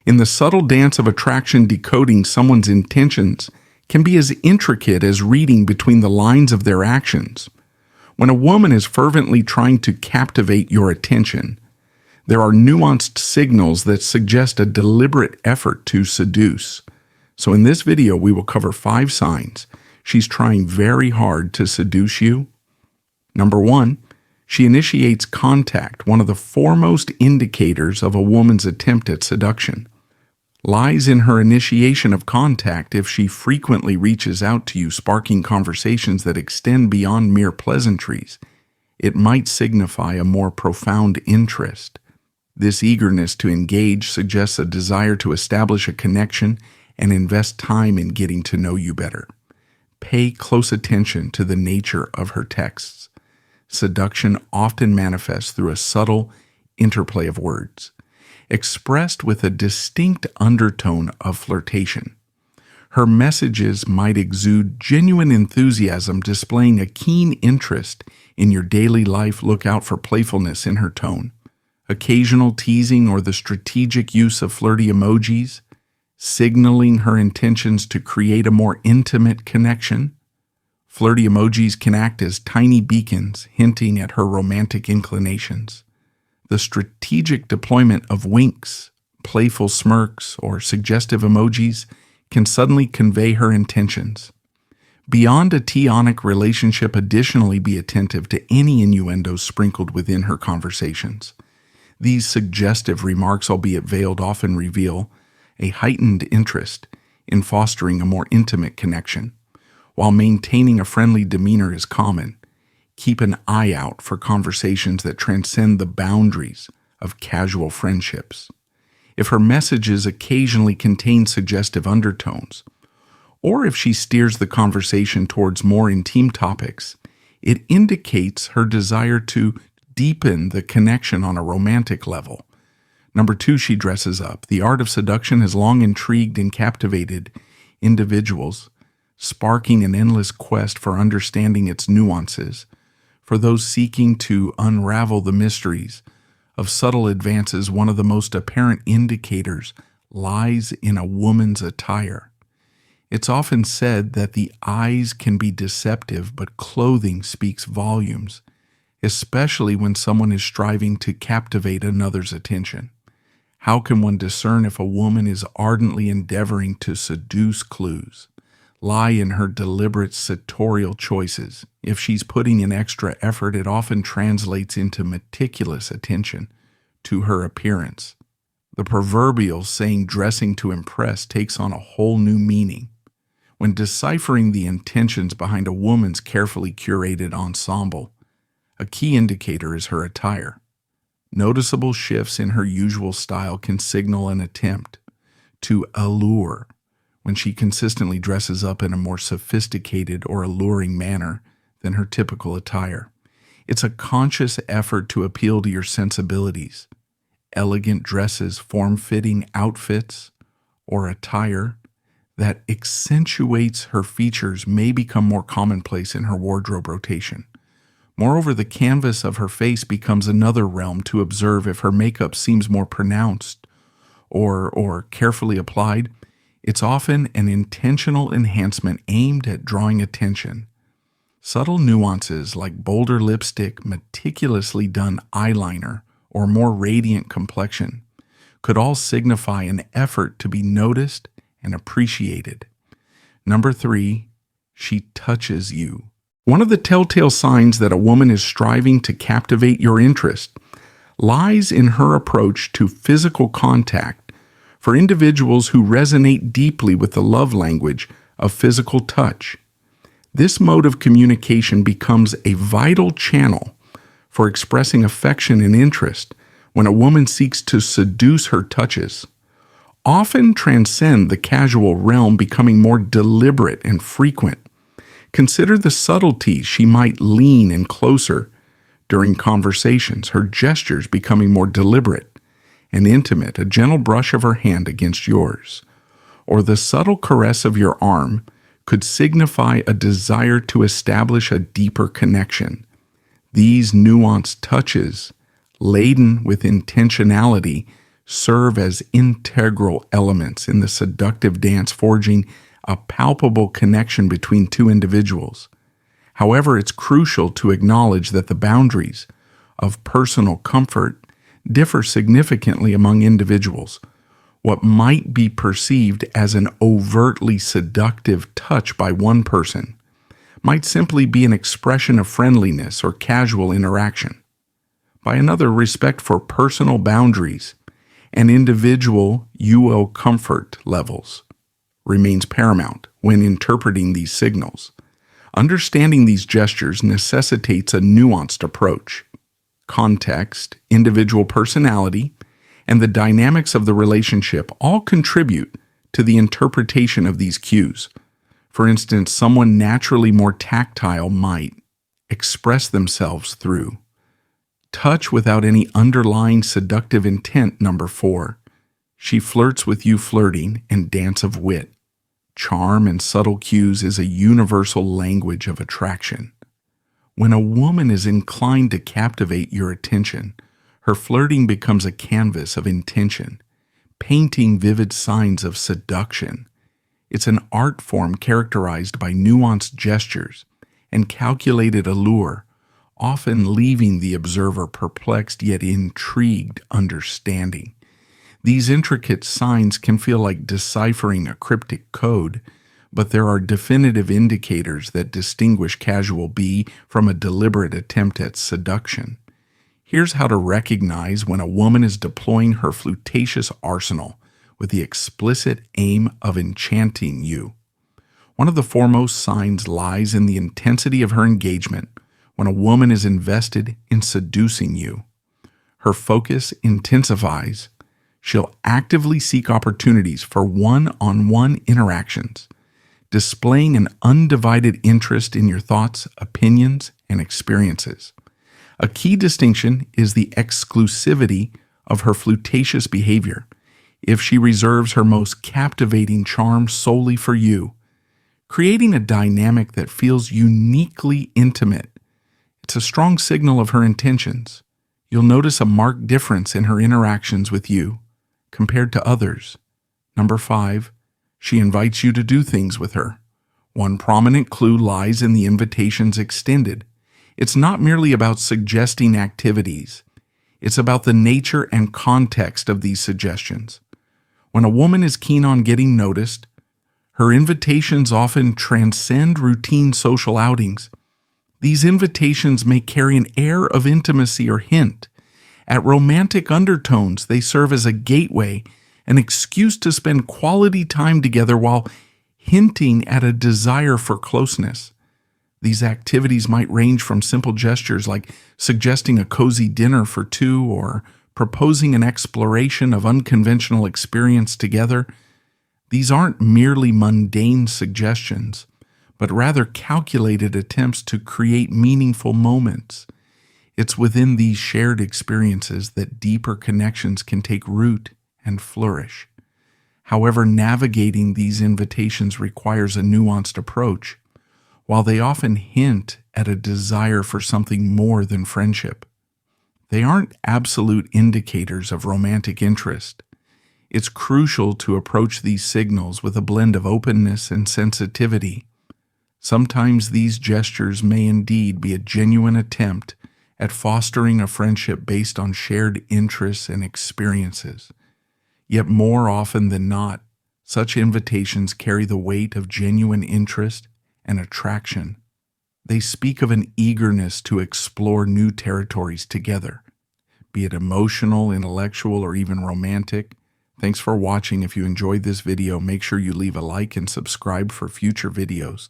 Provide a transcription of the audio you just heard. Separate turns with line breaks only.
In the subtle dance of attraction, decoding someone's intentions can be as intricate as reading between the lines of their actions. When a woman is fervently trying to captivate your attention, there are nuanced signals that suggest a deliberate effort to seduce. So in this video, we will cover 5 signs she's trying very hard to seduce you. Number 1, she initiates contact, one of the foremost indicators of a woman's attempt at seduction. Lies in her initiation of contact. If she frequently reaches out to you, sparking conversations that extend beyond mere pleasantries, it might signify a more profound interest. This eagerness to engage suggests a desire to establish a connection and invest time in getting to know you better. Pay close attention to the nature of her texts. Seduction often manifests through a subtle interplay of words, expressed with a distinct undertone of flirtation. Her messages might exude genuine enthusiasm, displaying a keen interest in your daily life. Look out for playfulness in her tone, occasional teasing, or the strategic use of flirty emojis, signaling her intentions to create a more intimate connection. Flirty emojis can act as tiny beacons, hinting at her romantic inclinations. The strategic deployment of winks, playful smirks, or suggestive emojis can suddenly convey her intentions. Beyond a teonic relationship, additionally be attentive to any innuendos sprinkled within her conversations. These suggestive remarks, albeit veiled, often reveal a heightened interest in fostering a more intimate connection. While maintaining a friendly demeanor is common, keep an eye out for conversations that transcend the boundaries of casual friendships. If her messages occasionally contain suggestive undertones, or if she steers the conversation towards more intimate topics, it indicates her desire to deepen the connection on a romantic level. Number 2, she dresses up. The art of seduction has long intrigued and captivated individuals, sparking an endless quest for understanding its nuances. For those seeking to unravel the mysteries of subtle advances, one of the most apparent indicators lies in a woman's attire. It's often said that the eyes can be deceptive, but clothing speaks volumes, especially when someone is striving to captivate another's attention. How can one discern if a woman is ardently endeavoring to seduce? Clues lie in her deliberate sartorial choices. If she's putting in extra effort, it often translates into meticulous attention to her appearance. The proverbial saying, dressing to impress, takes on a whole new meaning. When deciphering the intentions behind a woman's carefully curated ensemble, a key indicator is her attire. Noticeable shifts in her usual style can signal an attempt to allure. When she consistently dresses up in a more sophisticated or alluring manner than her typical attire, it's a conscious effort to appeal to your sensibilities. Elegant dresses, form-fitting outfits, or attire that accentuates her features may become more commonplace in her wardrobe rotation. Moreover, the canvas of her face becomes another realm to observe. If her makeup seems more pronounced or carefully applied, it's often an intentional enhancement aimed at drawing attention. Subtle nuances like bolder lipstick, meticulously done eyeliner, or more radiant complexion could all signify an effort to be noticed and appreciated. Number 3, she touches you. One of the telltale signs that a woman is striving to captivate your interest lies in her approach to physical contact. For individuals who resonate deeply with the love language of physical touch, this mode of communication becomes a vital channel for expressing affection and interest. When a woman seeks to seduce, her touches often transcend the casual realm, becoming more deliberate and frequent. Consider the subtleties. She might lean in closer during conversations, her gestures becoming more deliberate and intimate, a gentle brush of her hand against yours, or the subtle caress of your arm could signify a desire to establish a deeper connection. These nuanced touches, laden with intentionality, serve as integral elements in the seductive dance, forging a palpable connection between two individuals. However, it's crucial to acknowledge that the boundaries of personal comfort differ significantly among individuals. What might be perceived as an overtly seductive touch by one person might simply be an expression of friendliness or casual interaction. By another, respect for personal boundaries and individual comfort levels remains paramount when interpreting these signals. Understanding these gestures necessitates a nuanced approach. Context, individual personality, and the dynamics of the relationship all contribute to the interpretation of these cues. For instance, someone naturally more tactile might express themselves through touch without any underlying seductive intent. Number 4, she flirts with you, flirting and dance of wit. Charm and subtle cues is a universal language of attraction. When a woman is inclined to captivate your attention, her flirting becomes a canvas of intention, painting vivid signs of seduction. It's an art form characterized by nuanced gestures and calculated allure, often leaving the observer perplexed yet intrigued understanding. These intricate signs can feel like deciphering a cryptic code, but there are definitive indicators that distinguish casual B from a deliberate attempt at seduction. Here's how to recognize when a woman is deploying her flirtatious arsenal with the explicit aim of enchanting you. One of the foremost signs lies in the intensity of her engagement when a woman is invested in seducing you. Her focus intensifies. She'll actively seek opportunities for one-on-one interactions, displaying an undivided interest in your thoughts, opinions, and experiences. A key distinction is the exclusivity of her flirtatious behavior. If she reserves her most captivating charm solely for you, creating a dynamic that feels uniquely intimate, it's a strong signal of her intentions. You'll notice a marked difference in her interactions with you compared to others. Number 5, she invites you to do things with her. One prominent clue lies in the invitations extended. It's not merely about suggesting activities. It's about the nature and context of these suggestions. When a woman is keen on getting noticed, her invitations often transcend routine social outings. These invitations may carry an air of intimacy or hint at romantic undertones. They serve as a gateway, an excuse to spend quality time together while hinting at a desire for closeness. These activities might range from simple gestures like suggesting a cozy dinner for two or proposing an exploration of unconventional experience together. These aren't merely mundane suggestions, but rather calculated attempts to create meaningful moments. It's within these shared experiences that deeper connections can take root and flourish. However, navigating these invitations requires a nuanced approach. While they often hint at a desire for something more than friendship, they aren't absolute indicators of romantic interest. It's crucial to approach these signals with a blend of openness and sensitivity. Sometimes these gestures may indeed be a genuine attempt at fostering a friendship based on shared interests and experiences. Yet more often than not, such invitations carry the weight of genuine interest and attraction. They speak of an eagerness to explore new territories together, be it emotional, intellectual, or even romantic. Thanks for watching. If you enjoyed this video, make sure you leave a like and subscribe for future videos.